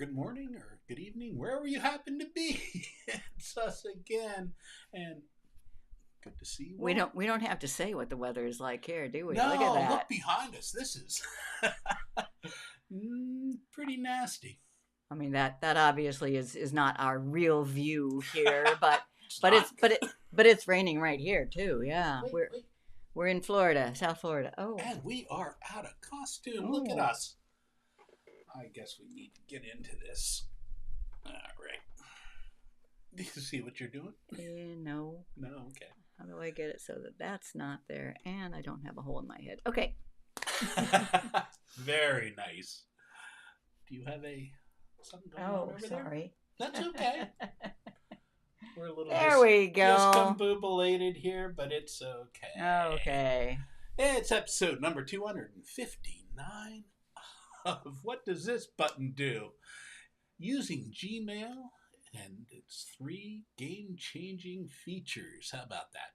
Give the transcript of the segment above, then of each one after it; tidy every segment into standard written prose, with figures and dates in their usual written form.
good morning or good evening, wherever you happen to be. It's us again, and good to see you We all. don't have to say what the weather is like here, do we? Look at No, that. look behind us. This is pretty nasty. I mean that obviously is not our real view here, but It's but not. it's raining right here too. Yeah. Wait. We're in Florida, South Florida. Oh. And we are out of costume. Look at Oh. us. I guess we need to get into this. All right. Do you see what you're doing? No. No, okay. How do I get it so that that's not there and I don't have a hole in my head? Okay. Very nice. Do you have something going on over sorry. there? That's okay. We're a little There we go. discombobulated here, but it's okay. Okay. It's episode number 259 of What Does This Button Do? Using Gmail and its 3 game-changing features. How about that?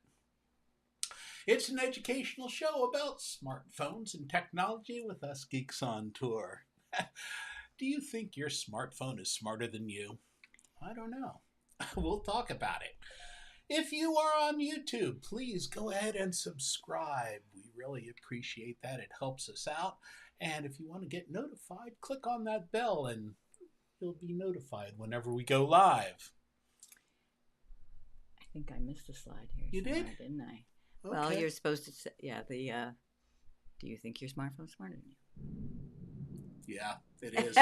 It's an educational show about smartphones and technology with us geeks on tour. Do you think your smartphone is smarter than you? I don't know. We'll talk about it. If you are on YouTube, please go ahead and subscribe. We really appreciate that. It helps us out. And if you want to get notified, click on that bell and you'll be notified whenever we go live. I think I missed a slide here. You did? Didn't I? Okay. Well, you're supposed to say, do you think your smartphone's smarter than you? Yeah, it is.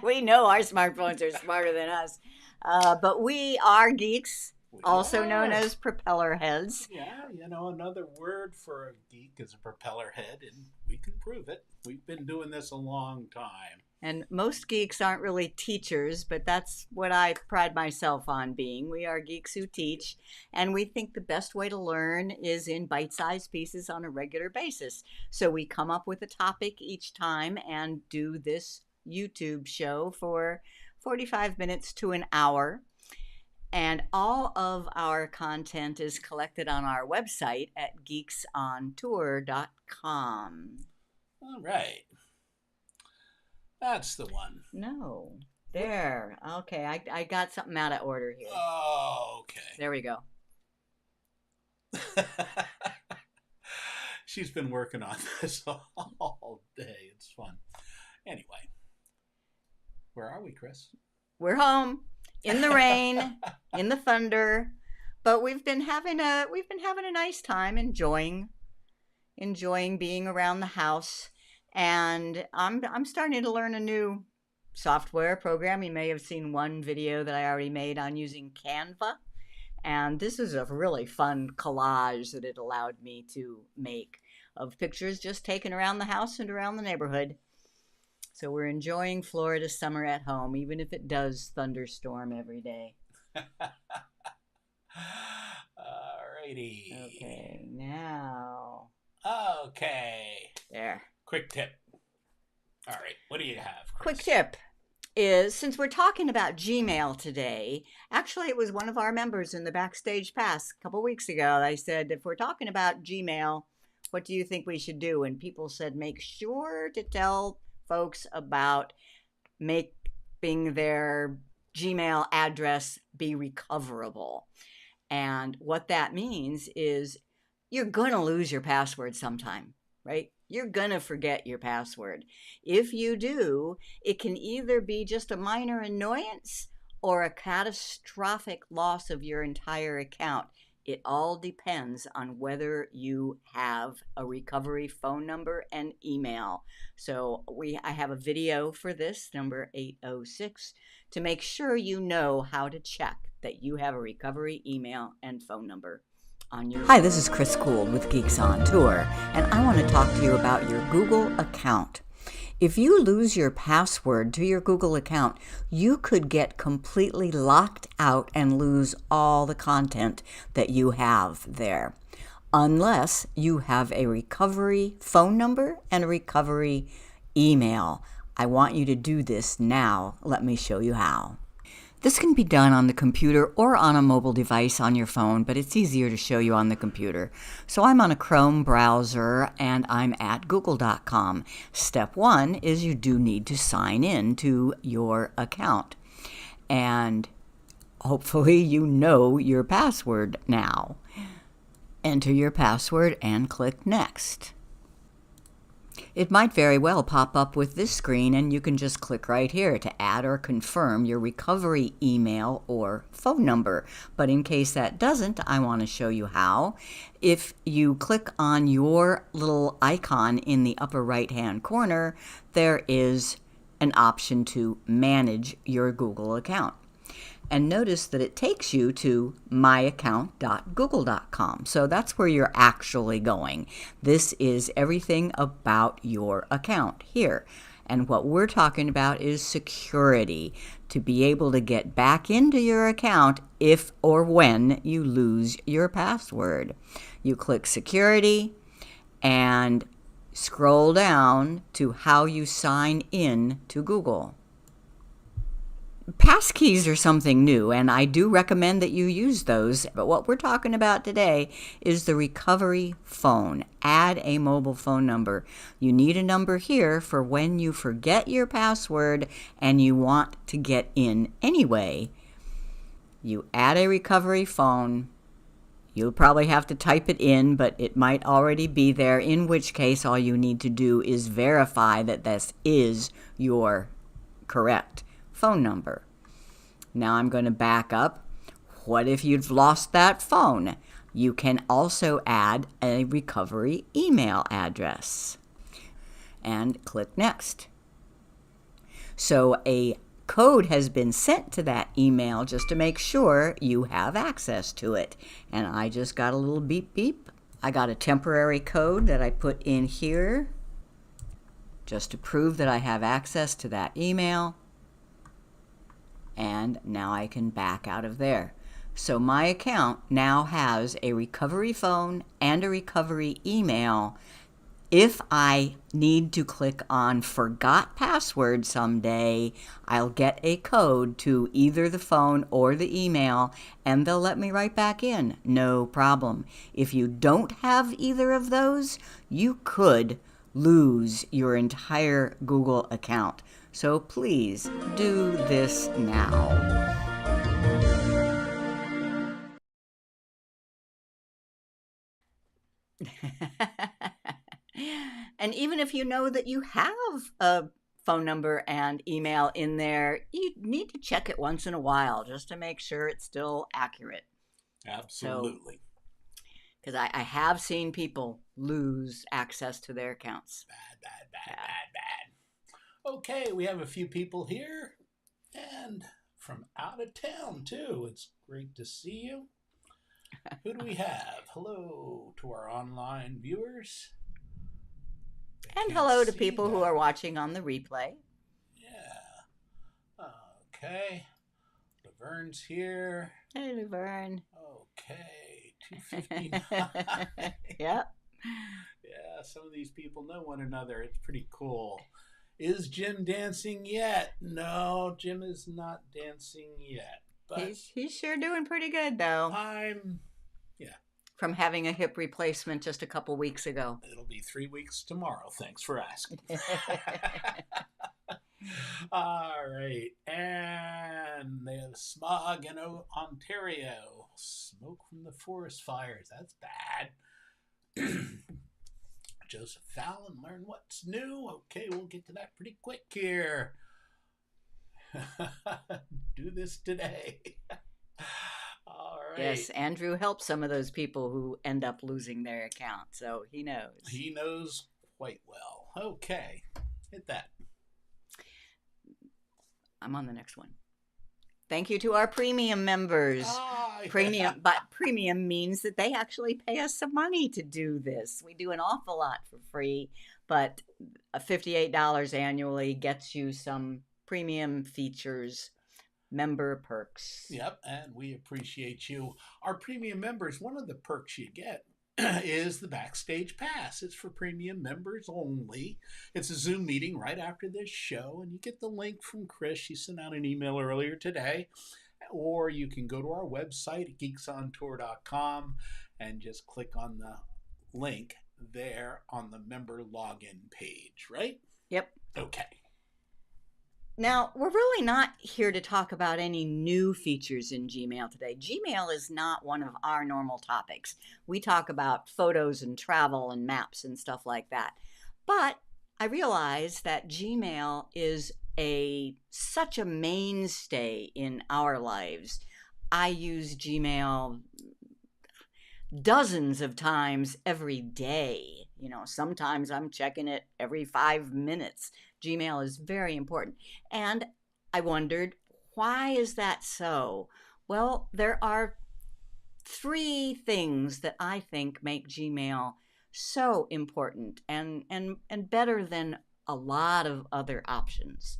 We know our smartphones are smarter than us. But we are geeks, also known as propeller heads. Yeah, another word for a geek is a propeller head, and we can prove it. We've been doing this a long time. And most geeks aren't really teachers, but that's what I pride myself on being. We are geeks who teach, and we think the best way to learn is in bite-sized pieces on a regular basis. So we come up with a topic each time and do this YouTube show for 45 minutes to an hour. And all of our content is collected on our website at geeksontour.com. All right. That's the one. No. There. Okay, I got something out of order here. Oh, okay. There we go. She's been working on this all day. It's fun. Anyway, where are we, Chris? We're home in the rain, in the thunder, but we've been having a nice time enjoying being around the house. And I'm starting to learn a new software program. You may have seen one video that I already made on using Canva. And this is a really fun collage that it allowed me to make of pictures just taken around the house and around the neighborhood. So we're enjoying Florida summer at home, even if it does thunderstorm every day. Alrighty. Okay, now. Okay. There. Quick tip. All right, what do you have, Chris? Quick tip is, since we're talking about Gmail today, actually it was one of our members in the Backstage Pass a couple weeks ago. They said, if we're talking about Gmail, what do you think we should do? And people said, make sure to tell folks about making their Gmail address be recoverable. And what that means is you're going to lose your password sometime, right? You're going to forget your password. If you do, it can either be just a minor annoyance or a catastrophic loss of your entire account. It all depends on whether you have a recovery phone number and email. So I have a video for this, number 806, to make sure you know how to check that you have a recovery email and phone number. Hi, this is Chris Gould with Geeks on Tour, and I want to talk to you about your Google account. If you lose your password to your Google account, you could get completely locked out and lose all the content that you have there, unless you have a recovery phone number and a recovery email. I want you to do this now. Let me show you how. This can be done on the computer or on a mobile device on your phone, but it's easier to show you on the computer. So I'm on a Chrome browser and I'm at google.com. Step 1 is you do need to sign in to your account. And hopefully you know your password now. Enter your password and click Next. It might very well pop up with this screen, and you can just click right here to add or confirm your recovery email or phone number. But in case that doesn't, I want to show you how. If you click on your little icon in the upper right-hand corner, there is an option to manage your Google account. And notice that it takes you to myaccount.google.com. So that's where you're actually going. This is everything about your account here. And what we're talking about is security, to be able to get back into your account if or when you lose your password. You click Security and scroll down to how you sign in to Google. Passkeys are something new, and I do recommend that you use those. But what we're talking about today is the recovery phone. Add a mobile phone number. You need a number here for when you forget your password and you want to get in anyway. You add a recovery phone. You'll probably have to type it in, but it might already be there, in which case all you need to do is verify that this is your correct phone number. Now I'm going to back up. What if you've lost that phone? You can also add a recovery email address and click Next. So a code has been sent to that email just to make sure you have access to it. And I just got a little beep beep. I got a temporary code that I put in here just to prove that I have access to that email. And now I can back out of there. So my account now has a recovery phone and a recovery email. If I need to click on Forgot Password someday, I'll get a code to either the phone or the email, and they'll let me right back in. No problem. If you don't have either of those, you could lose your entire Google account. So please do this now. And even if you know that you have a phone number and email in there, you need to check it once in a while just to make sure it's still accurate. Absolutely. Because I have seen people lose access to their accounts. Bad. Okay, we have a few people here and from out of town too. It's great to see you. Who do we have? Hello to our online viewers. And hello to people who are watching on the replay. Yeah. Okay. Laverne's here. Hey, Laverne. Okay. 259. Yep. Yeah, some of these people know one another. It's pretty cool. Is Jim dancing yet? No, Jim is not dancing yet. But he's sure doing pretty good, though. Yeah. From having a hip replacement just a couple weeks ago. It'll be 3 weeks tomorrow. Thanks for asking. All right. And there's smog in Ontario. Smoke from the forest fires. That's bad. Joseph Fallon, learn what's new. Okay, we'll get to that pretty quick here. Do this today. All right. Yes, Andrew helps some of those people who end up losing their account, so he knows. He knows quite well. Okay, hit that. I'm on the next one. Thank you to our premium members. But premium means that they actually pay us some money to do this. We do an awful lot for free, but $58 annually gets you some premium features, member perks. Yep, and we appreciate you. Our premium members, one of the perks you get is the Backstage Pass. It's for premium members only. It's a Zoom meeting right after this show, and you get the link from Chris. She sent out an email earlier today. Or you can go to our website at geeksontour.com and just click on the link there on the member login page, right? Yep. Okay. Now, we're really not here to talk about any new features in Gmail today. Gmail is not one of our normal topics. We talk about photos and travel and maps and stuff like that. But I realize that Gmail is such a mainstay in our lives. I use Gmail dozens of times every day. Sometimes I'm checking it every 5 minutes. Gmail is very important. And I wondered, why is that so? Well, there are 3 things that I think make Gmail so important and better than a lot of other options.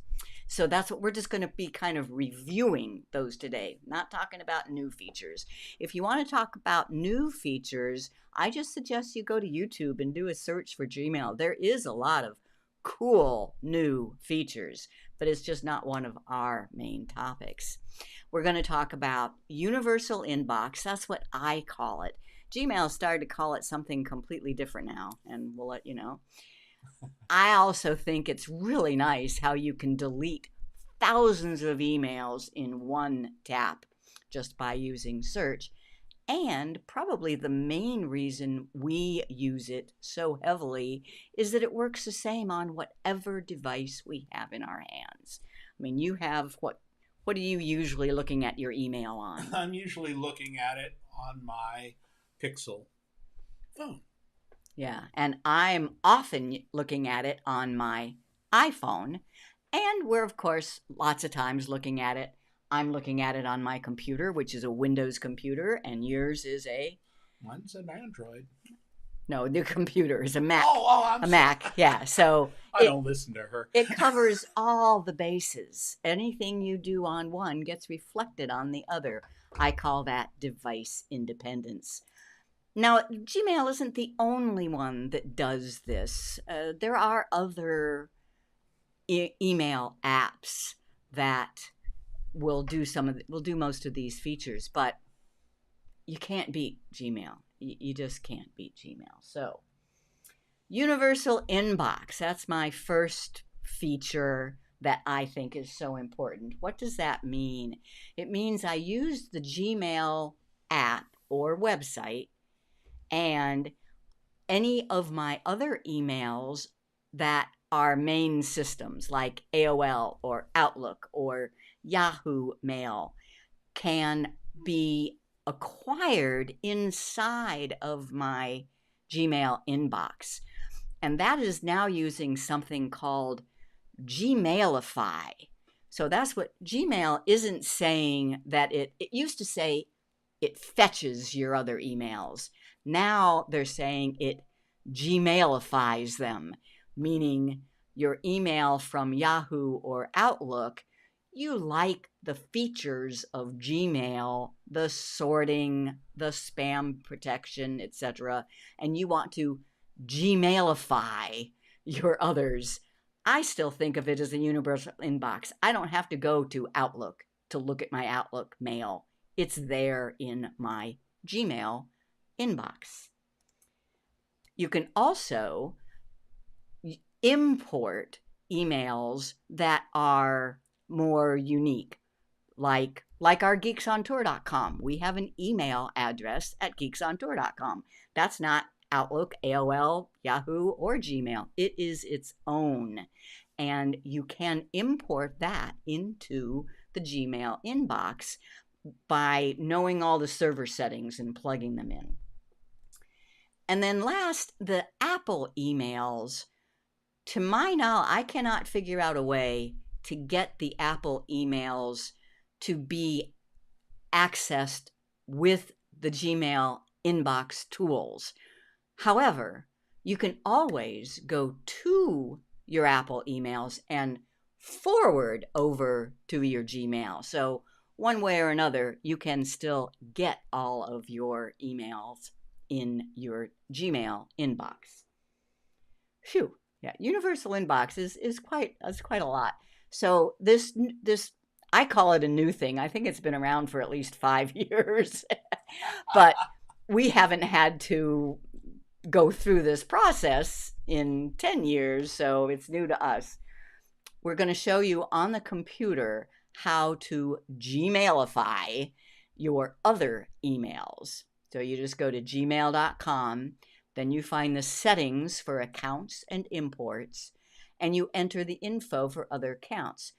So that's what we're just going to be kind of reviewing those today, not talking about new features. If you want to talk about new features, I just suggest you go to YouTube and do a search for Gmail. There is a lot of cool new features, but it's just not one of our main topics. We're going to talk about universal inbox. That's what I call it. Gmail started to call it something completely different now, and we'll let you know. I also think it's really nice how you can delete thousands of emails in one tap just by using search. And probably the main reason we use it so heavily is that it works the same on whatever device we have in our hands. I mean, you have what are you usually looking at your email on? I'm usually looking at it on my Pixel phone. Yeah, and I'm often looking at it on my iPhone, and we're, of course, lots of times looking at it. I'm looking at it on my computer, which is a Windows computer, and yours is a... Mine's an Android. No, the computer is a Mac. I'm a Mac, yeah. So I don't listen to her. It covers all the bases. Anything you do on one gets reflected on the other. I call that device independence. Now, Gmail isn't the only one that does this. There are other email apps that will do most of these features, but you can't beat Gmail. You just can't beat Gmail. So, universal inbox. That's my first feature that I think is so important. What does that mean? It means I use the Gmail app or website and any of my other emails that are main systems like AOL or Outlook or Yahoo Mail can be acquired inside of my Gmail inbox. And that is now using something called Gmailify. So that's what Gmail isn't saying that it used to say it fetches your other emails. Now they're saying it Gmailifies them, meaning your email from Yahoo or Outlook, you like the features of Gmail, the sorting, the spam protection, etc., and you want to Gmailify your others. I still think of it as a universal inbox. I don't have to go to Outlook to look at my Outlook mail. It's there in my Gmail inbox. You can also import emails that are more unique, like our geeksontour.com. We have an email address at geeksontour.com. That's not Outlook, AOL, Yahoo, or Gmail. It is its own. And you can import that into the Gmail inbox by knowing all the server settings and plugging them in. And then last, the Apple emails. To my knowledge, I cannot figure out a way to get the Apple emails to be accessed with the Gmail inbox tools. However, you can always go to your Apple emails and forward over to your Gmail. So one way or another, you can still get all of your emails in your Gmail inbox. Phew, yeah, universal inbox is quite a lot. So this I call it a new thing. I think it's been around for at least 5 years, but we haven't had to go through this process in 10 years, so it's new to us. We're going to show you on the computer how to Gmailify your other emails. So you just go to gmail.com, then you find the settings for accounts and imports, and you enter the info for other accounts.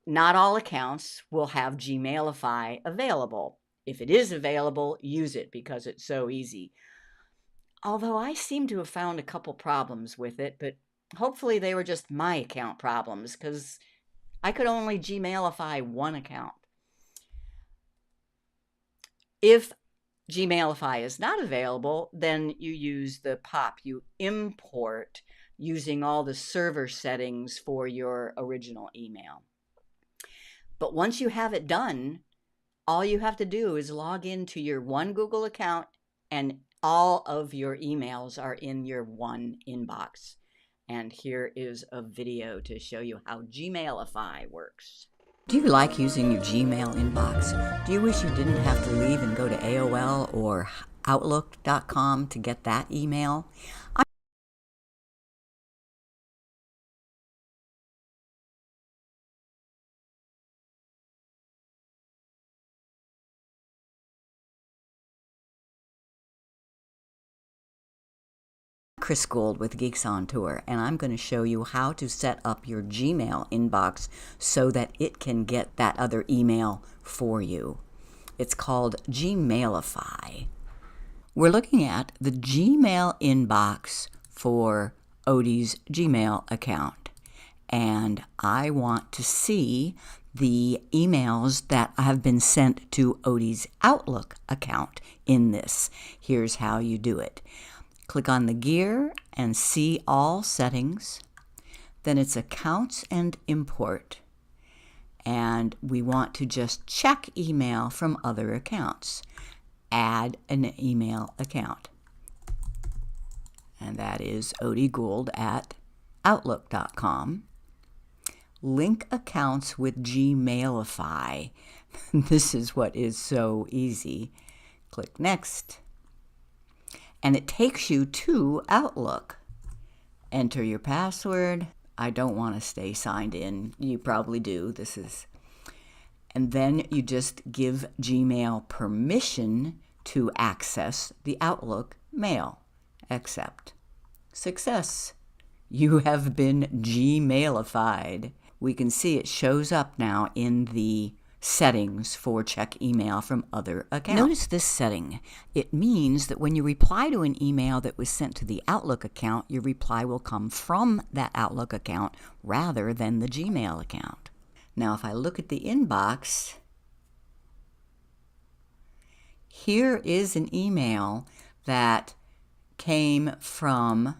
Not all accounts will have Gmailify available. If it is available, use it because it's so easy. Although I seem to have found a couple problems with it, but hopefully they were just my account problems because I could only Gmailify one account. If Gmailify is not available, then you use the POP. You import using all the server settings for your original email. But once you have it done, all you have to do is log into your one Google account and all of your emails are in your one inbox. And here is a video to show you how Gmailify works. Do you like using your Gmail inbox? Do you wish you didn't have to leave and go to AOL or Outlook.com to get that email? Chris Gould with Geeks on Tour, and I'm going to show you how to set up your Gmail inbox so that it can get that other email for you. It's called Gmailify. We're looking at the Gmail inbox for Odie's Gmail account, and I want to see the emails that have been sent to Odie's Outlook account in this. Here's how you do it. Click on the gear and see all settings. Then it's accounts and import. And we want to just check email from other accounts. Add an email account. And that is Odie Gould at Outlook.com. Link accounts with Gmailify. This is what is so easy. Click Next. And it takes you to Outlook. Enter your password. I don't want to stay signed in. You probably do. And then you just give Gmail permission to access the Outlook mail. Accept. Success. You have been Gmailified. We can see it shows up now in the settings for check email from other accounts. Notice this setting. It means that when you reply to an email that was sent to the Outlook account, your reply will come from that Outlook account rather than the Gmail account. Now, if I look at the inbox, here is an email that came from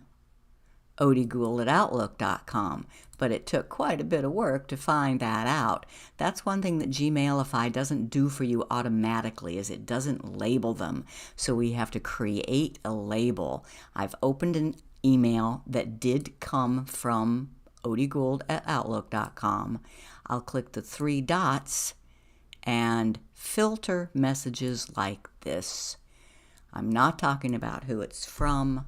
Odie Gould at Outlook.com, but it took quite a bit of work to find that out. That's one thing that Gmailify doesn't do for you automatically, is it doesn't label them. So we have to create a label. I've opened an email that did come from Odie Gould at Outlook.com. I'll click the three dots and filter messages like this. I'm not talking about who it's from.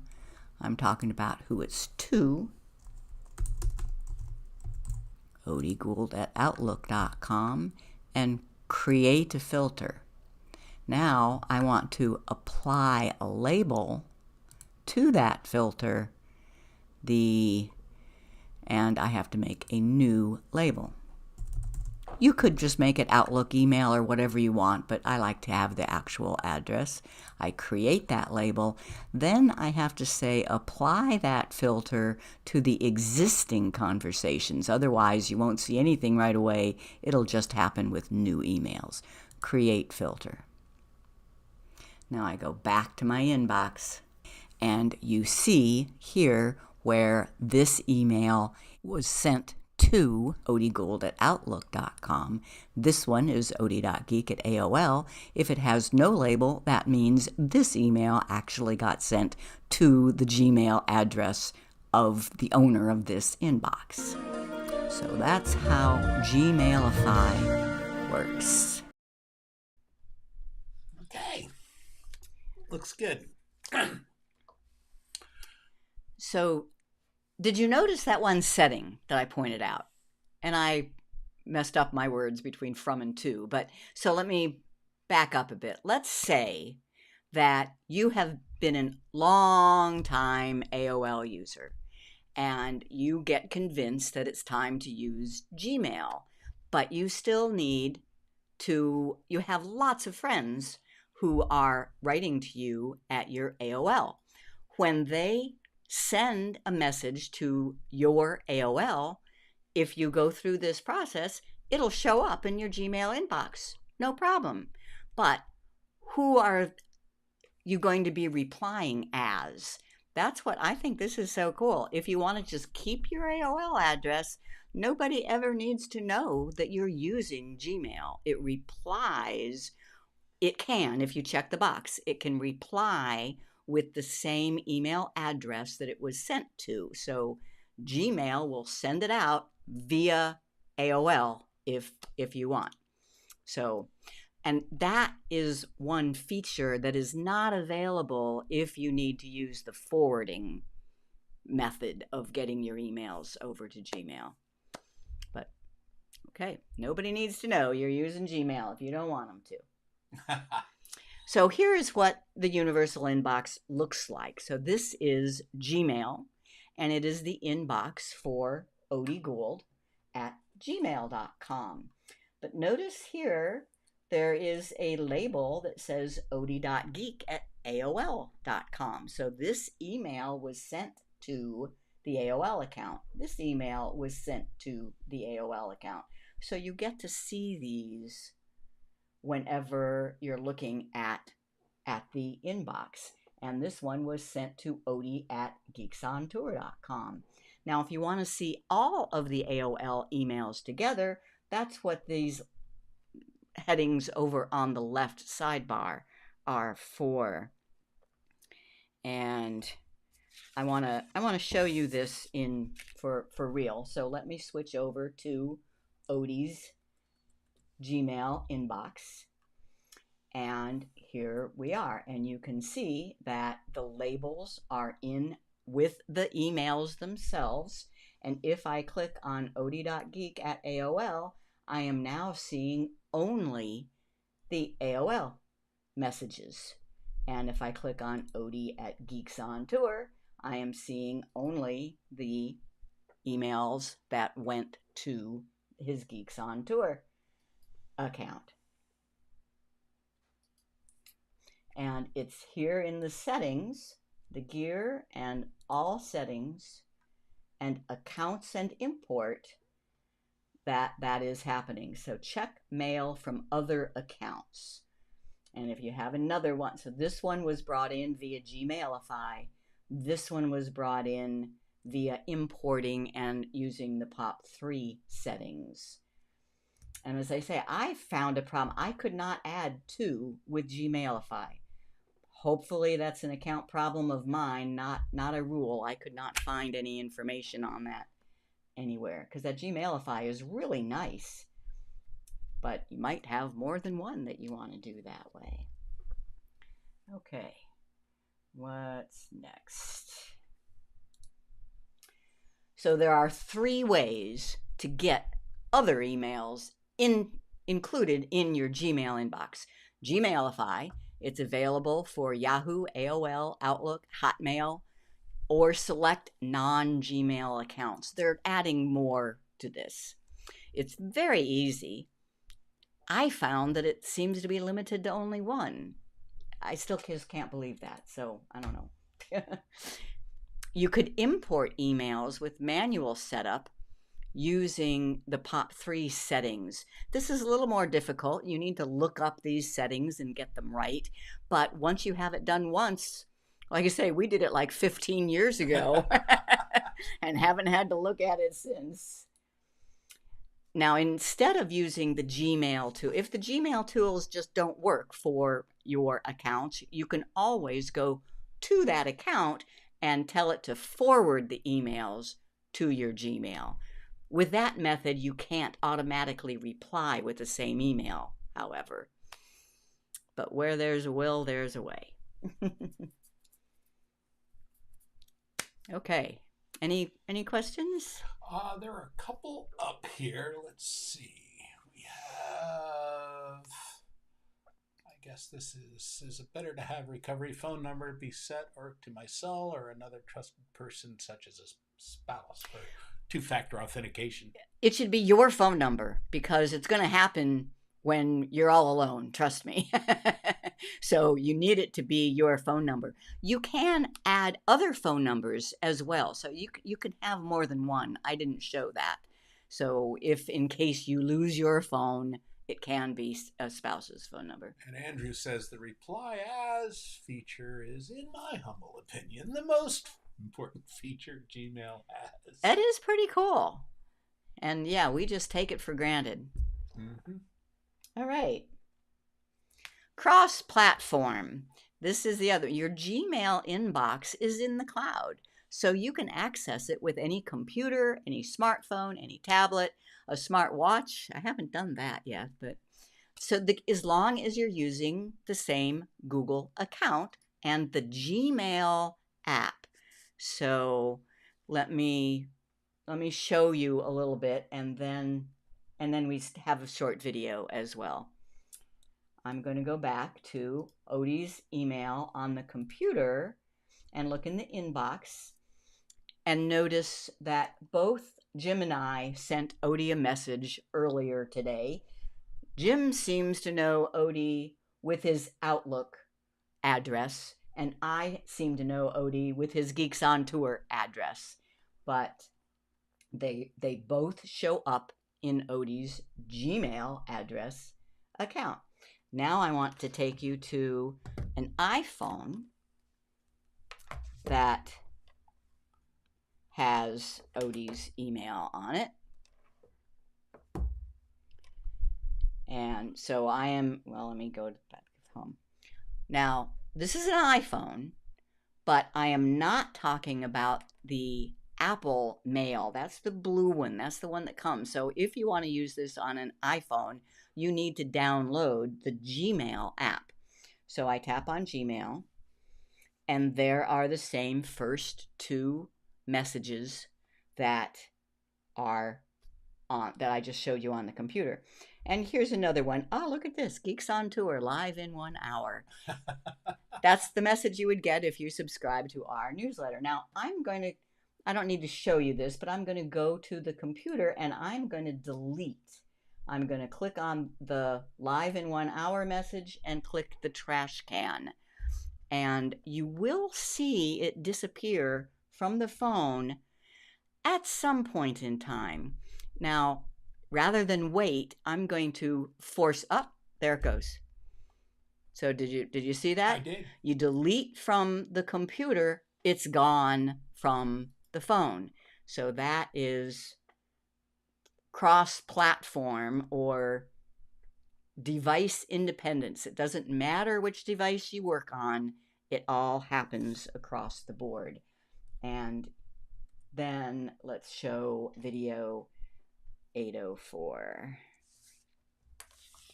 I'm talking about who it's to. Odie Gould at Outlook.com, and create a filter. Now I want to apply a label to that filter, and I have to make a new label. You could just make it Outlook email or whatever you want, but I like to have the actual address. I create that label. Then I have to say apply that filter to the existing conversations. Otherwise, you won't see anything right away. It'll just happen with new emails. Create filter. Now I go back to my inbox, and you see here where this email was sent to odgould@outlook.com. This one is od.geek@AOL. If it has no label, that means this email actually got sent to the Gmail address of the owner of this inbox. So that's how Gmailify works. Okay. Looks good. So, did you notice that one setting that I pointed out? And I messed up my words between from and to, but so let me back up a bit. Let's say that you have been a long time AOL user and you get convinced that it's time to use Gmail, but you still need to, you have lots of friends who are writing to you at your AOL. When they send a message to your AOL, if you go through this process, it'll show up in your Gmail inbox. No problem. But who are you going to be replying as? That's what I think this is so cool. If you want to just keep your AOL address, nobody ever needs to know that you're using Gmail. It replies, it can, if you check the box, it can reply with the same email address that it was sent to. So Gmail will send it out via AOL if you want. So, and that is one feature that is not available if you need to use the forwarding method of getting your emails over to Gmail. But okay, nobody needs to know you're using Gmail if you don't want them to. So here is what the universal inbox looks like. So this is Gmail, and it is the inbox for odgould@gmail.com. But notice here, there is a label that says od.geek@aol.com. So this email was sent to the AOL account. This email was sent to the AOL account. So you get to see these whenever you're looking at the inbox. And this one was sent to odie@geeksontour.com. Now, if you want to see all of the AOL emails together, that's what these headings over on the left sidebar are for. And I want to show you this in for real. So let me switch over to Odie's Gmail inbox, and here we are, and you can see that the labels are in with the emails themselves. And if I click on odie.geek@AOL, I am now seeing only the AOL messages. And if I click on odie@geeksontour, I am seeing only the emails that went to his Geeks on Tour account. And it's here in the settings, the gear and all settings and accounts and import that is happening. So check mail from other accounts. And if you have another one, so this one was brought in via Gmailify. This one was brought in via importing and using the POP3 settings. And as I say, I found a problem. I could not add to with Gmailify. Hopefully that's an account problem of mine, not a rule. I could not find any information on that anywhere, because that Gmailify is really nice. But you might have more than one that you want to do that way. Okay, what's next? So there are 3 ways to get other emails included in your Gmail inbox. Gmailify, it's available for Yahoo, AOL, Outlook, Hotmail, or select non-Gmail accounts. They're adding more to this. It's very easy. I found that it seems to be limited to only one. I still just can't believe that, so I don't know. You could import emails with manual setup using the POP3 settings. This is a little more difficult. You need to look up these settings and get them right. But once you have it done once, like I say, we did it like 15 years ago and haven't had to look at it since. Now, instead of using the Gmail tool, if the Gmail tools just don't work for your account, you can always go to that account and tell it to forward the emails to your Gmail. With that method, you can't automatically reply with the same email, however. But where there's a will, there's a way. Okay. Any questions? There are a couple up here. Let's see. We have. I guess this is it better to have recovery phone number be set or to my cell or another trusted person such as a spouse for two-factor authentication? It should be your phone number because it's going to happen when you're all alone, trust me. So you need it to be your phone number. You can add other phone numbers as well. So you can have more than one. I didn't show that. So if in case you lose your phone, it can be a spouse's phone number. And Andrew says the reply as feature is, in my humble opinion, the most important feature Gmail has. That is pretty cool. And yeah, we just take it for granted. Mm-hmm. All right. Cross-platform. This is the other. Your Gmail inbox is in the cloud. So you can access it with any computer, any smartphone, any tablet, a smartwatch. I haven't done that yet, but so as long as you're using the same Google account and the Gmail app. So let me show you a little bit, and then we have a short video as well. I'm going to go back to Odie's email on the computer and look in the inbox and notice that both Jim and I sent Odie a message earlier today. Jim seems to know Odie with his Outlook address, and I seem to know Odie with his Geeks on Tour address. But they both show up in Odie's Gmail address account. Now I want to take you to an iPhone that has Odie's email on it. And so I am, well, let me go back to home. Now, this is an iPhone, but I am not talking about the Apple Mail. That's the blue one. That's the one that comes. So if you want to use this on an iPhone, you need to download the Gmail app. So I tap on Gmail, and there are the same first two messages that are on that I just showed you on the computer. And here's another one. Oh, look at this. Geeks on Tour, live in 1 hour. That's the message you would get if you subscribe to our newsletter. Now, I don't need to show you this, but I'm going to go to the computer and I'm going to delete. I'm going to click on the live in 1 hour message and click the trash can. And you will see it disappear from the phone at some point in time. Now, rather than wait, I'm going to force up. There it goes. So did you see that? I did. You delete from the computer, it's gone from the phone. So that is cross-platform or device independence. It doesn't matter which device you work on. It all happens across the board. And then let's show video 804.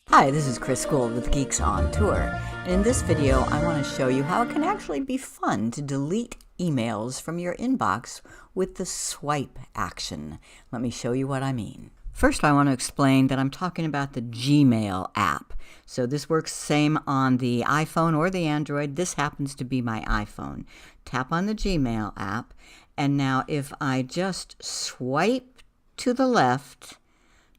Hi, this is Chris Gould with Geeks on Tour. And in this video, I want to show you how it can actually be fun to delete emails from your inbox with the swipe action. Let me show you what I mean. First, I want to explain that I'm talking about the Gmail app. So this works same on the iPhone or the Android. This happens to be my iPhone. Tap on the Gmail app, and now if I just swipe to the left,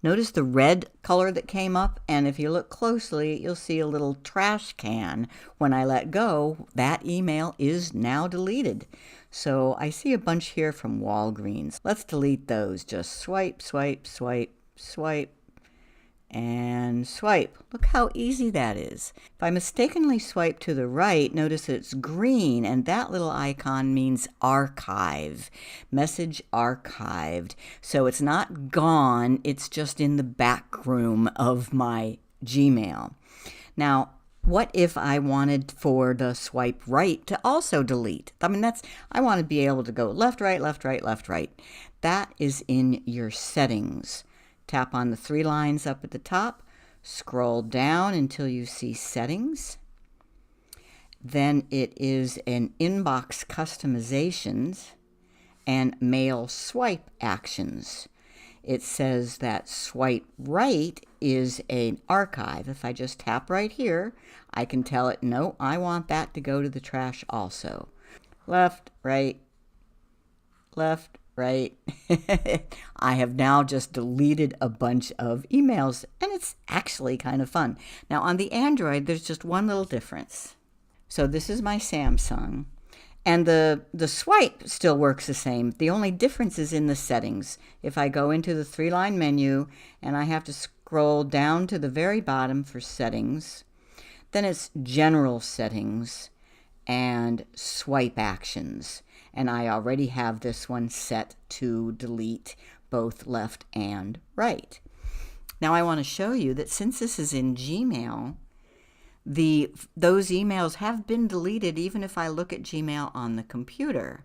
notice the red color that came up, and if you look closely, you'll see a little trash can. When I let go, that email is now deleted. So I see a bunch here from Walgreens. Let's delete those. Just swipe, swipe, swipe, swipe, and swipe. Look how easy that is. If I mistakenly swipe to the right, notice it's green, and that little icon means archive. Message archived. So it's not gone, it's just in the back room of my Gmail. Now, what if I wanted for the swipe right to also delete? I mean, I want to be able to go left, right, left, right, left, right. That is in your settings. Tap on the 3 lines up at the top, scroll down until you see settings. Then it is an inbox customizations and mail swipe actions. It says that swipe right is an archive. If I just tap right here, I can tell it, no, I want that to go to the trash also. Left, right, left, right. I have now just deleted a bunch of emails, and it's actually kind of fun. Now on the Android, there's just one little difference. So this is my Samsung, and the swipe still works the same. The only difference is in the settings. If I go into the 3-line menu and I have to scroll down to the very bottom for settings, then it's general settings and swipe actions. And I already have this one set to delete both left and right. Now I want to show you that since this is in Gmail, those emails have been deleted even if I look at Gmail on the computer.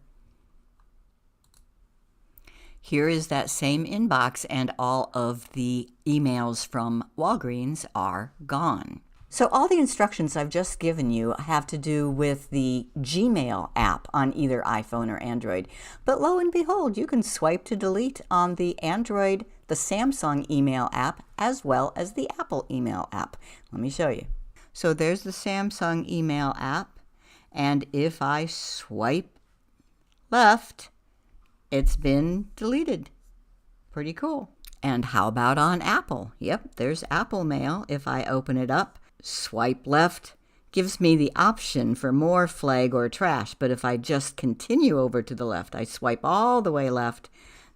Here is that same inbox, and all of the emails from Walgreens are gone. So all the instructions I've just given you have to do with the Gmail app on either iPhone or Android. But lo and behold, you can swipe to delete on the Android, the Samsung email app, as well as the Apple email app. Let me show you. So there's the Samsung email app, and if I swipe left, it's been deleted. Pretty cool. And how about on Apple? Yep, there's Apple Mail. If I open it up, swipe left, gives me the option for more flag or trash, but if I just continue over to the left, I swipe all the way left,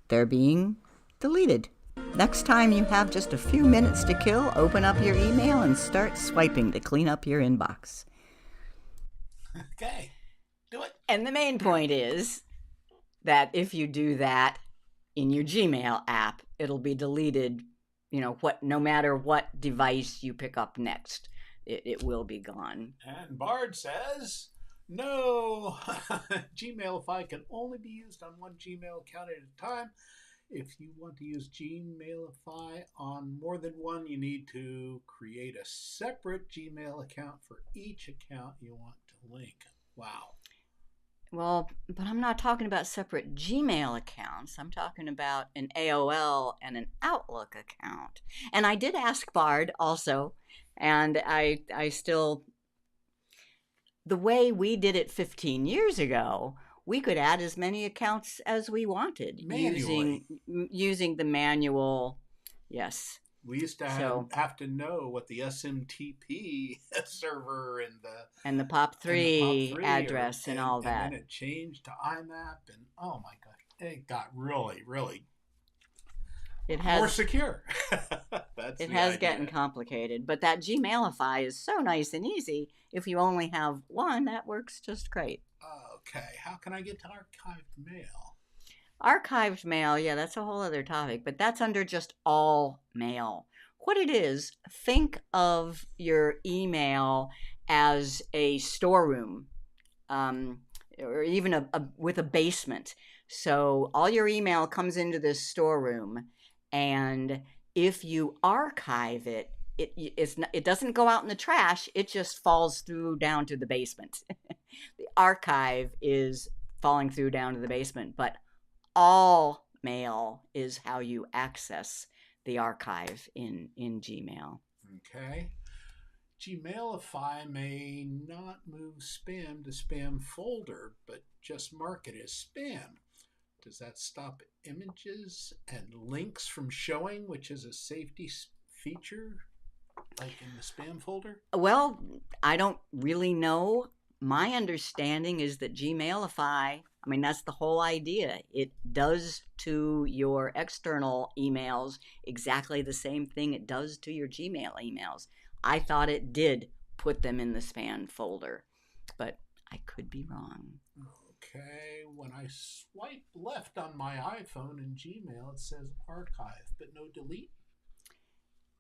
they're being deleted. Next time you have just a few minutes to kill, open up your email and start swiping to clean up your inbox. Okay, do it. And the main point is that if you do that in your Gmail app, it'll be deleted, no matter what device you pick up next. It will be gone. And Bard says, no, Gmailify can only be used on one Gmail account at a time. If you want to use Gmailify on more than one, you need to create a separate Gmail account for each account you want to link. Wow. Well, but I'm not talking about separate Gmail accounts. I'm talking about an AOL and an Outlook account. And I did ask Bard also, and I still, the way we did it 15 years ago, we could add as many accounts as we wanted using the manual. Yes. We used to have to know what the SMTP server and the POP3 address and all that. And then it changed to IMAP, and oh my gosh, it got really, really more secure. It has gotten complicated, but that Gmailify is so nice and easy. If you only have one, that works just great. Okay, how can I get to archived mail? Archived mail, yeah, that's a whole other topic, but that's under just all mail. What it is, think of your email as a storeroom, or even with a basement. So all your email comes into this storeroom, and if you archive it, it doesn't go out in the trash, it just falls through down to the basement. The archive is falling through down to the basement, but all mail is how you access the archive in Gmail. Okay. Gmailify may not move spam to spam folder, but just mark it as spam. Does that stop images and links from showing, which is a safety feature, like in the spam folder? Well, I don't really know. My understanding is that Gmailify I mean, that's the whole idea. It does to your external emails exactly the same thing it does to your Gmail emails. I thought it did put them in the spam folder, but I could be wrong. Okay, when I swipe left on my iPhone in Gmail, it says archive, but no delete.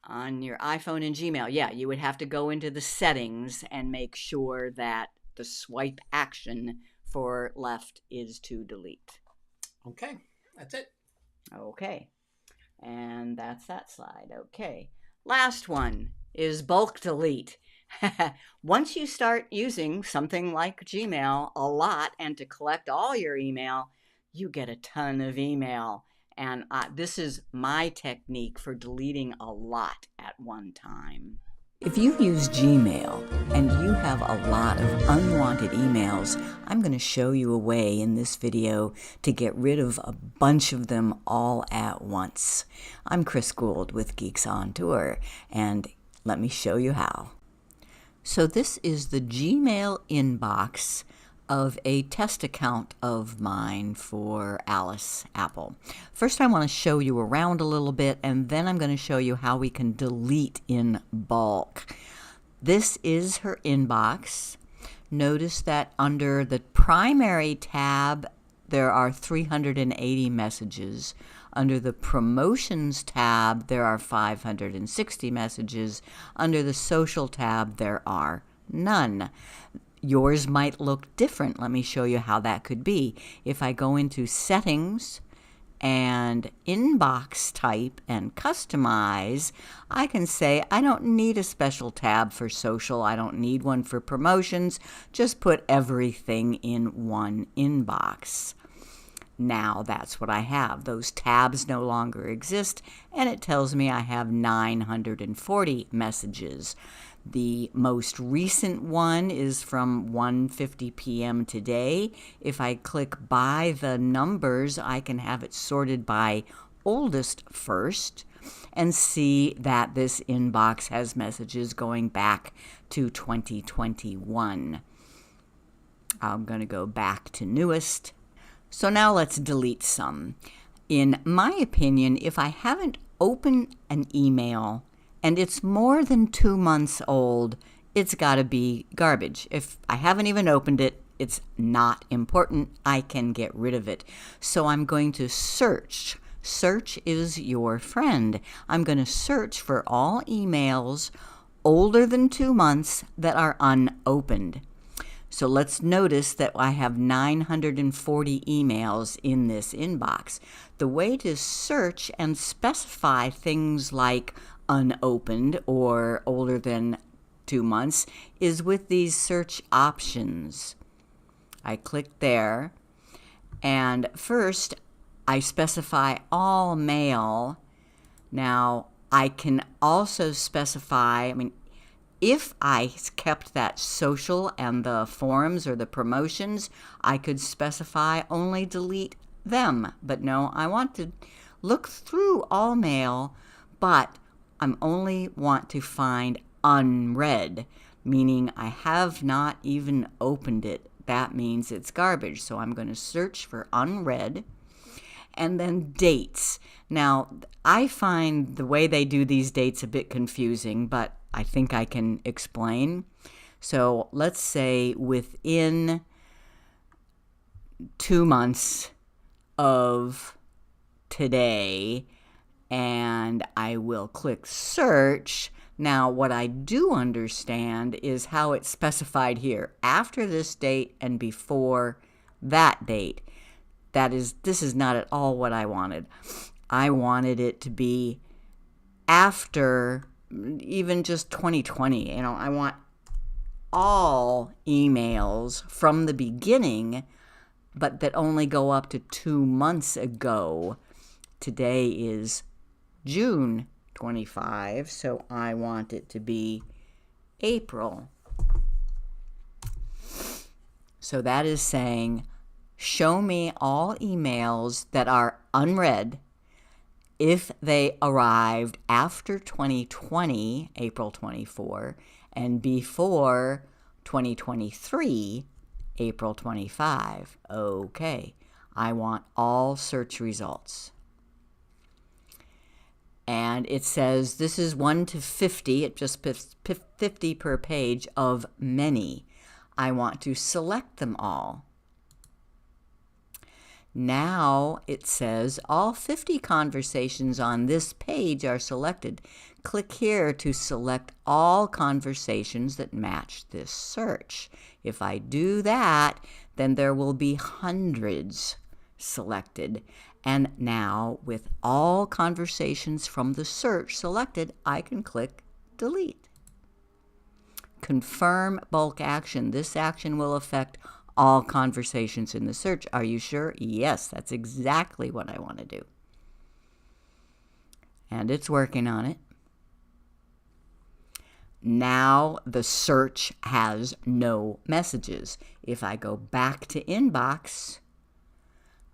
On your iPhone and Gmail, yeah, you would have to go into the settings and make sure that the swipe action for left is to delete. Okay, that's it. Okay, and that's that slide. Okay, last one is bulk delete. Once you start using something like Gmail a lot and to collect all your email, you get a ton of email. And this is my technique for deleting a lot at one time. If you use Gmail and you have a lot of unwanted emails, I'm going to show you a way in this video to get rid of a bunch of them all at once. I'm Chris Gould with Geeks on Tour, and let me show you how. So this is the Gmail inbox of a test account of mine for Alice Apple. First, I want to show you around a little bit, and then I'm going to show you how we can delete in bulk. This is her inbox. Notice that under the primary tab, there are 380 messages. Under the promotions tab, there are 560 messages. Under the social tab, there are none. Yours might look different. Let me show you how that could be. If I go into settings and inbox type and customize, I can say I don't need a special tab for social. I don't need one for promotions. Just put everything in one inbox. Now that's what I have. Those tabs no longer exist, and it tells me I have 940 messages. The most recent one is from 1:50 p.m. today. If I click by the numbers, I can have it sorted by oldest first and see that this inbox has messages going back to 2021. I'm going to go back to newest. So now let's delete some. In my opinion, if I haven't opened an email and it's more than 2 months old, it's got to be garbage. If I haven't even opened it, it's not important. I can get rid of it. So I'm going to search. Search is your friend. I'm going to search for all emails older than 2 months that are unopened. So let's notice that I have 940 emails in this inbox. The way to search and specify things like unopened or older than 2 months is with these search options. I click there, and first I specify all mail. Now I can also specify, if I kept that social and the forums or the promotions, I could specify only delete them. But no, I want to look through all mail, but I only want to find unread, meaning I have not even opened it. That means it's garbage. So I'm going to search for unread. And then dates. Now, I find the way they do these dates a bit confusing, but I think I can explain. So let's say within 2 months of today, and I will click search. Now, what I do understand is how it's specified here, after this date and before that date. This is not at all what I wanted. I wanted it to be after even just 2020. I want all emails from the beginning, but that only go up to 2 months ago. Today is June 25, so I want it to be April. So that is saying, show me all emails that are unread if they arrived after 2020, April 24, and before 2023, April 25. Okay. I want all search results. And it says this is 1 to 50. It just puts 50 per page of many. I want to select them all. Now it says all 50 conversations on this page are selected. Click here to select all conversations that match this search. If I do that, then there will be hundreds selected. And now, with all conversations from the search selected, I can click delete. Confirm bulk action. This action will affect all conversations in the search. Are you sure? Yes, that's exactly what I want to do. And it's working on it. Now the search has no messages. If I go back to inbox,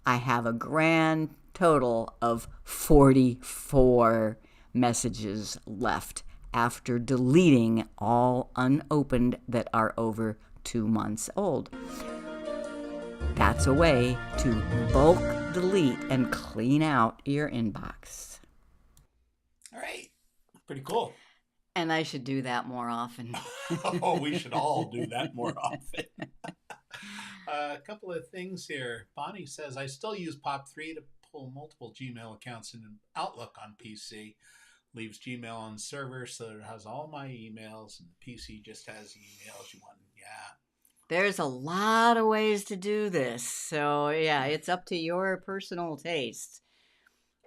I have a grand total of 44 messages left after deleting all unopened that are over 2 months old. That's a way to bulk delete and clean out your inbox. All right. Pretty cool. And I should do that more often. Oh, we should all do that more often. A couple of things here. Bonnie says, I still use POP3 to pull multiple Gmail accounts in Outlook on PC. Leaves Gmail on server so it has all my emails, and the PC just has emails you want. Yeah. There's a lot of ways to do this. So, yeah, it's up to your personal taste.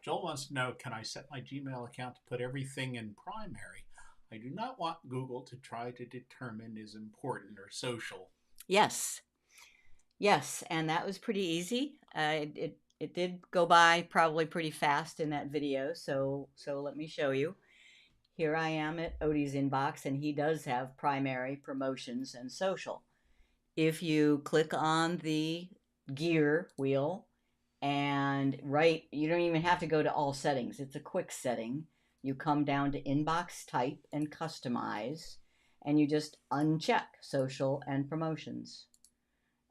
Joel wants to know, can I set my Gmail account to put everything in primary? I do not want Google to try to determine is important or social. Yes. Yes, and that was pretty easy. It did go by probably pretty fast in that video, so let me show you. Here I am at Odie's inbox, and he does have primary, promotions, and social. If you click on the gear wheel and you don't even have to go to all settings. It's a quick setting. You come down to inbox type and customize, and you just uncheck social and promotions.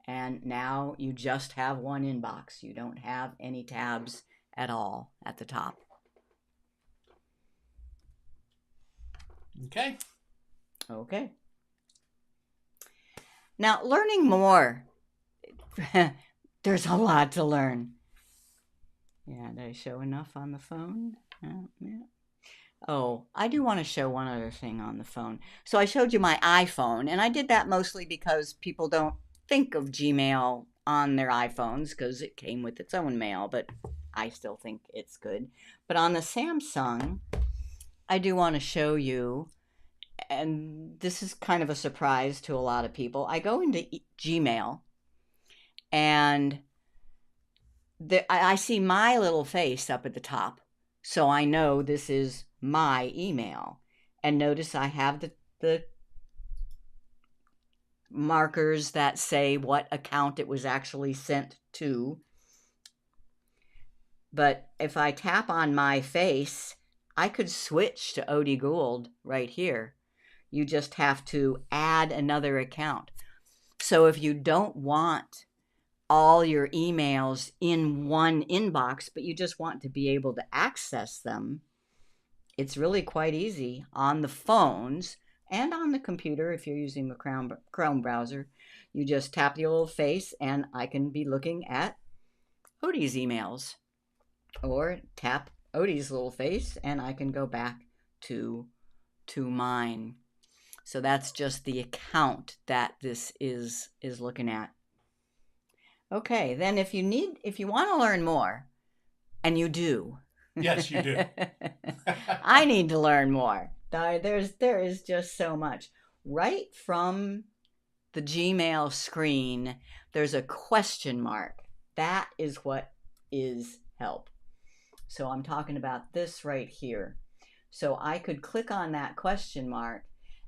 And now you just have one inbox. You don't have any tabs at all at the top. Okay. Okay. Now, learning more. There's a lot to learn. Yeah, did I show enough on the phone? Yeah. Oh, I do want to show one other thing on the phone. So I showed you my iPhone, and I did that mostly because people don't think of Gmail on their iPhones because it came with its own mail, but I still think it's good. But on the Samsung, I do want to show you, and this is kind of a surprise to a lot of people. I go into Gmail, and I see my little face up at the top, so I know this is my email. And notice I have the markers that say what account it was actually sent to. But if I tap on my face, I could switch to Odie Gould right here. You just have to add another account. So if you don't want all your emails in one inbox, but you just want to be able to access them, it's really quite easy on the phones and on the computer. If you're using the Chrome browser, you just tap the little face and I can be looking at Odie's emails, or tap Odie's little face and I can go back to mine. So that's just the account that this is looking at. Okay, then if you want to learn more, and you do. Yes, you do. I need to learn more. There is just so much. Right from the Gmail screen, there's a question mark. That is what is help. So I'm talking about this right here. So I could click on that question mark.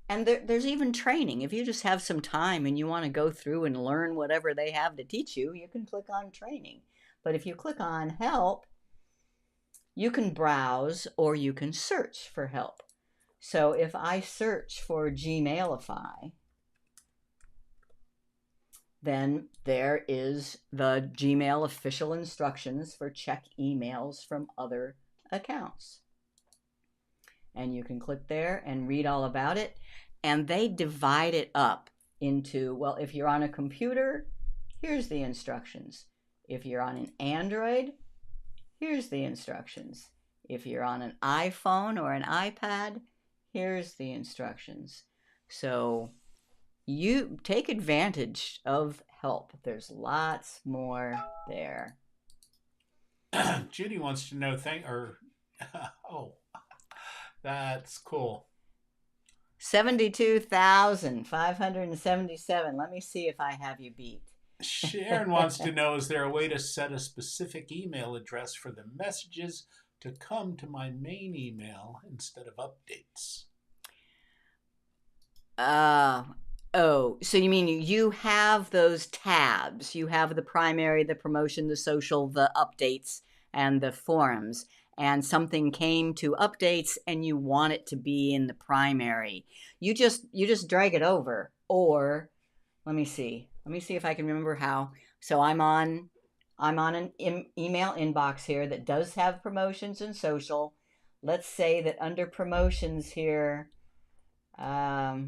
And there's even training. If you just have some time and you want to go through and learn whatever they have to teach you, you can click on training. But if you click on help, you can browse or you can search for help. So if I search for Gmailify, then there is the Gmail official instructions for check emails from other accounts. And you can click there and read all about it. And they divide it up into, well, if you're on a computer, here's the instructions. If you're on an Android, here's the instructions. If you're on an iPhone or an iPad, here's the instructions. So you take advantage of help. There's lots more there. Judy wants to know, oh, that's cool. 72,577. Let me see if I have you beat. Sharon wants to know, is there a way to set a specific email address for the messages to come to my main email instead of updates? Oh, so you mean you have those tabs. You have the primary, the promotion, the social, the updates, and the forums. And something came to updates and you want it to be in the primary. You just drag it over. Or let me see if I can remember how. So I'm on an email inbox here that does have promotions and social. Let's say that under promotions here, now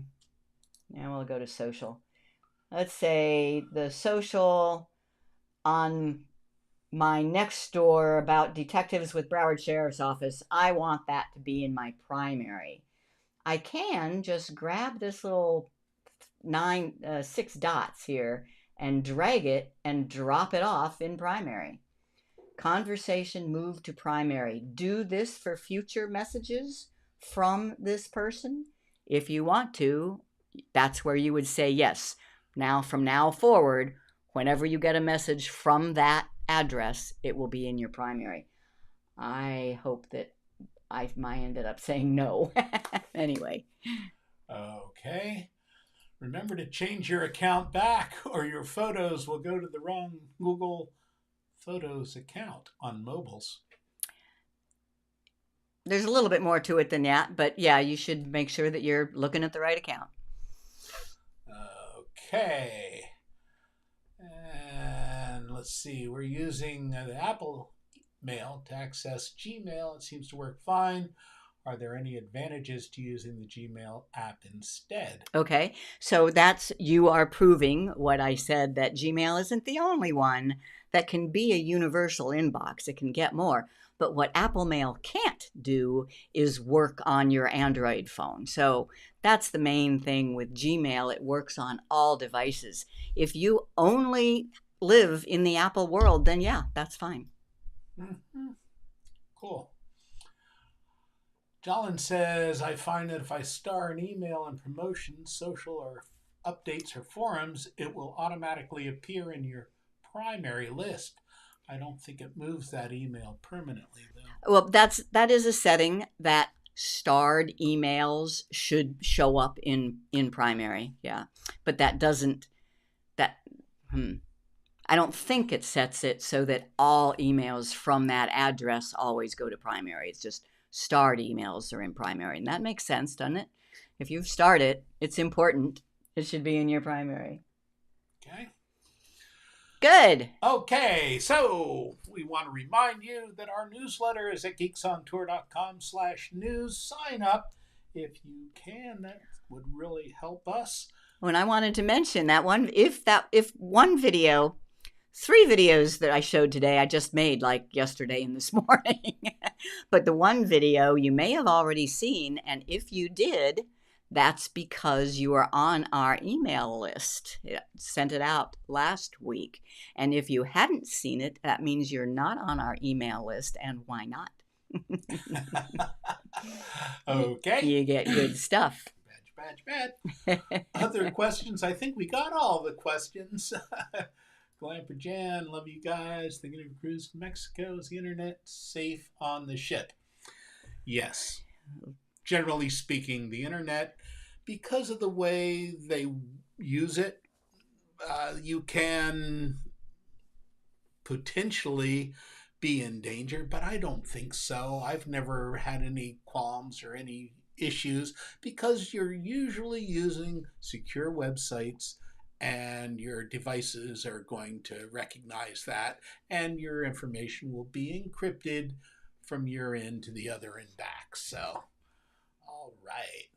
we'll go to social. Let's say the social on my next door about detectives with Broward Sheriff's Office, I want that to be in my primary. I can just grab this little 6 dots here and drag it and drop it off in primary. Conversation move to primary. Do this for future messages from this person. If you want to, that's where you would say yes. Now, from now forward, whenever you get a message from that address, it will be in your primary. I hope that I ended up saying no. Anyway. Okay. Remember to change your account back or your photos will go to the wrong Google Photos account on mobiles. There's a little bit more to it than that, but yeah, you should make sure that you're looking at the right account. Okay. And let's see, we're using the Apple Mail to access Gmail. It seems to work fine. Are there any advantages to using the Gmail app instead? Okay, so you are proving what I said, that Gmail isn't the only one that can be a universal inbox. It can get more. But what Apple Mail can't do is work on your Android phone. So that's the main thing with Gmail. It works on all devices. If you only live in the Apple world, then yeah, that's fine. Mm-hmm. Cool. Jolyn says, I find that if I star an email in promotions, social, or updates or forums, it will automatically appear in your primary list. I don't think it moves that email permanently, though. Well, that is a setting that starred emails should show up in primary. Yeah, but that doesn't. I don't think it sets it so that all emails from that address always go to primary. It's just starred emails are in primary, and that makes sense, doesn't it? If you've starred it, it's important. It should be in your primary. Okay. Good. Okay, so we want to remind you that our newsletter is at geeksontour.com/news. Sign up if you can. That would really help us. When I wanted to mention that one, if one video, 3 videos that I showed today, I just made like yesterday and this morning. But the one video you may have already seen, and if you did, that's because you are on our email list. It sent it out last week. And if you hadn't seen it, that means you're not on our email list. And why not? Okay. You get good stuff. Badge. Other questions? I think we got all the questions. Glamper Jan, love you guys. Thinking of a cruise to Mexico. Is the internet safe on the ship? Yes. Generally speaking, the internet, because of the way they use it, you can potentially be in danger, but I don't think so. I've never had any qualms or any issues because you're usually using secure websites and your devices are going to recognize that, and your information will be encrypted from your end to the other end back. So, all right.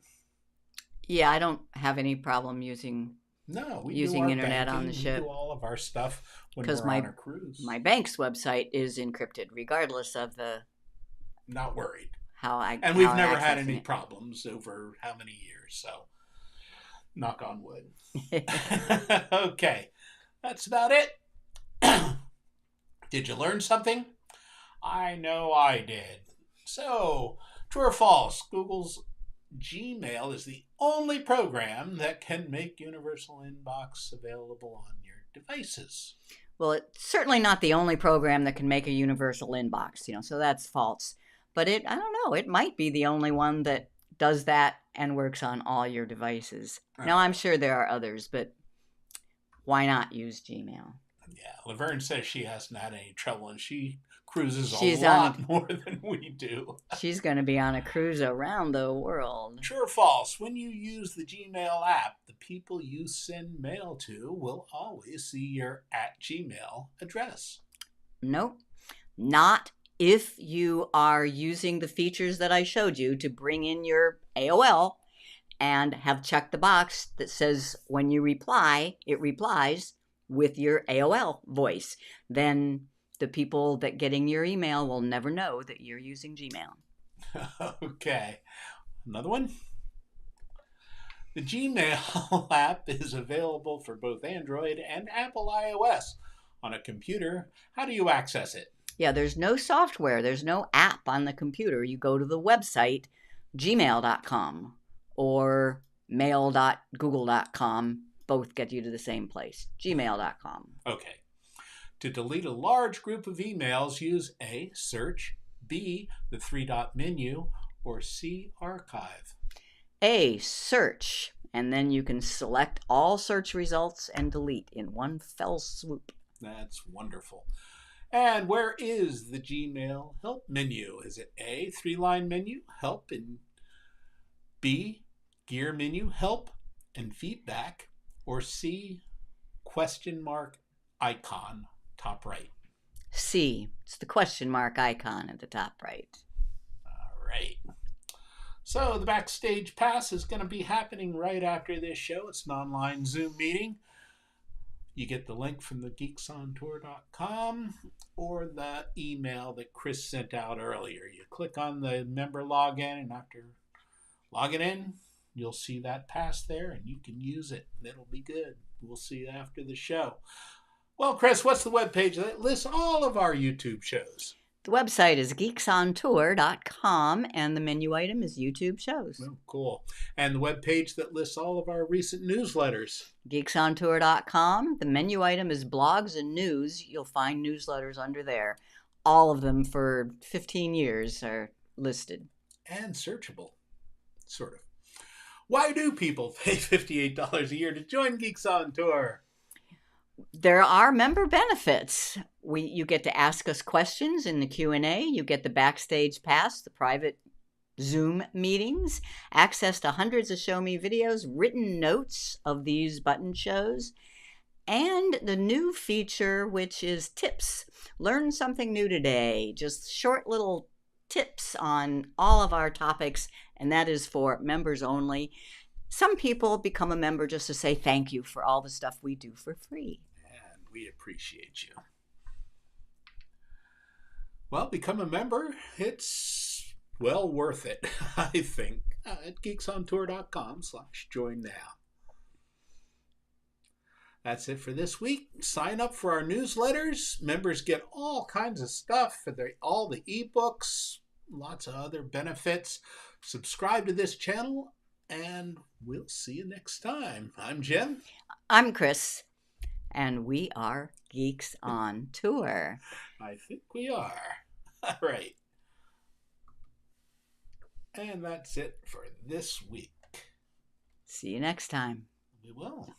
Yeah, I don't have any problem using No, we do using our internet on the banking, we do ship all of our stuff when because we're on a cruise. my bank's website is encrypted, regardless of the Not worried. And how we've I'm never had any accessing problems over how many years, so knock on wood. it. Okay, that's about it. Did you learn something? I know I did. So, true or false, Google's Gmail is the only program that can make Universal Inbox available on your devices. Well, it's certainly not the only program that can make a universal inbox, so that's false. But I don't know, it might be the only one that does that and works on all your devices. Now, I'm sure there are others, but why not use Gmail? Yeah, Laverne says she hasn't had any trouble, and she cruises She's a lot more than we do. She's going to be on a cruise around the world. True or false? When you use the Gmail app, the people you send mail to will always see your @Gmail address. Nope. Not if you are using the features that I showed you to bring in your AOL and have checked the box that says when you reply, it replies with your AOL voice. Then the people that getting your email will never know that you're using Gmail. Okay. Another one. The Gmail app is available for both Android and Apple iOS. On a computer, how do you access it? Yeah, there's no software. There's no app on the computer. You go to the website, gmail.com or mail.google.com. Both get you to the same place, gmail.com. Okay. To delete a large group of emails, use A, search, B, the three-dot menu, or C, archive. A, search, and then you can select all search results and delete in one fell swoop. That's wonderful. And where is the Gmail help menu? Is it A, three-line menu, help, and B, gear menu, help, and feedback, or C, question mark icon, top right? C, it's the question mark icon at the top right. All right. So the Backstage Pass is going to be happening right after this show. It's an online Zoom meeting. You get the link from the geeksontour.com or the email that Chris sent out earlier. You click on the member login, and after logging in, you'll see that pass there, and you can use it. It'll be good. We'll see you after the show. Well, Chris, what's the webpage that lists all of our YouTube shows? The website is geeksontour.com, and the menu item is YouTube shows. Oh, cool. And the webpage that lists all of our recent newsletters? Geeksontour.com. The menu item is blogs and news. You'll find newsletters under there. All of them for 15 years are listed. And searchable, sort of. Why do people pay $58 a year to join Geeks on Tour? There are member benefits. You get to ask us questions in the Q&A. You get the Backstage Pass, the private Zoom meetings, access to hundreds of Show Me videos, written notes of these button shows, and the new feature, which is tips. Learn something new today. Just short little tips on all of our topics, and that is for members only. Some people become a member just to say thank you for all the stuff we do for free. And we appreciate you. Well, become a member. It's well worth it, I think, at geeksontour.com/join now. That's it for this week. Sign up for our newsletters. Members get all kinds of stuff for all the ebooks, lots of other benefits. Subscribe to this channel, and we'll see you next time. I'm Jim. I'm Chris, and we are Geeks on Tour. I think we are. All right. And that's it for this week. See you next time. We will.